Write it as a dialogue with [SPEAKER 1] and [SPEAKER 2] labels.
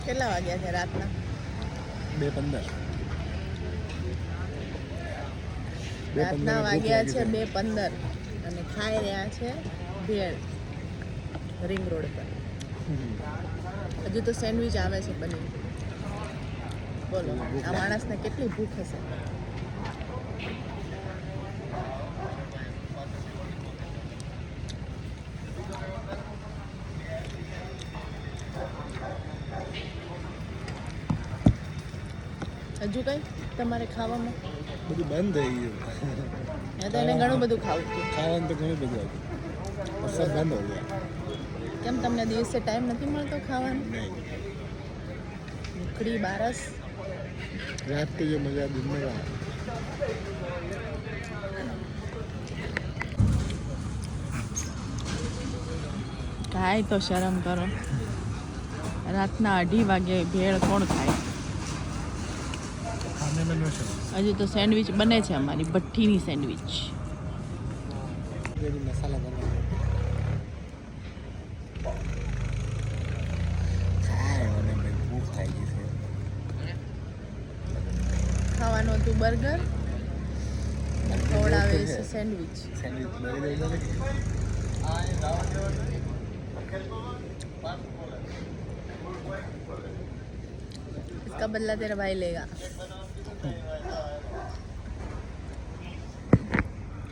[SPEAKER 1] કેટલા વાગ્યા છે રાતના?
[SPEAKER 2] 2:15.
[SPEAKER 1] રાતના વાગ્યા છે 2:15 અને ખાઈ રહ્યા છે ભેળ રિંગ રોડ પર. હજુ તો સેન્ડવિચ આવે છે બની. બોલો આ માણસને કેટલી ભૂખ હશે? હજુ કઈ તમારે ખાવામાં?
[SPEAKER 2] બધું બંધ થઈ ગયું.
[SPEAKER 1] તો એને ઘણું બધું ખાવું હતું.
[SPEAKER 2] ખાવાનું તો ઘણું બધું હતું. सब बंद हो गया.
[SPEAKER 1] કેમ તમને દિવસે ટાઈમ નથી મળતો ખાવાનો?
[SPEAKER 2] नहीं.
[SPEAKER 1] ઉખડી બારસ
[SPEAKER 2] रात को ये मजा दिन में रहा.
[SPEAKER 1] ખાય તો શરમ કરો. રાતના 2:30 વાગે ભેળ કોણ ખાય?
[SPEAKER 2] खाने में नो शर्म.
[SPEAKER 1] હજુ તો સેન્ડવિચ બને છે અમારી ભઠ્ઠીની સેન્ડવિચ.
[SPEAKER 2] ये भी मसाला बना है. खाए होने में भूख आई है.
[SPEAKER 1] ખાવાનું હતું બર્ગર ખવડાવે છે સેન્ડવિચ.
[SPEAKER 2] सैंडविच बड़े दे दो.
[SPEAKER 1] इसका बदला तेरा भाई लेगा.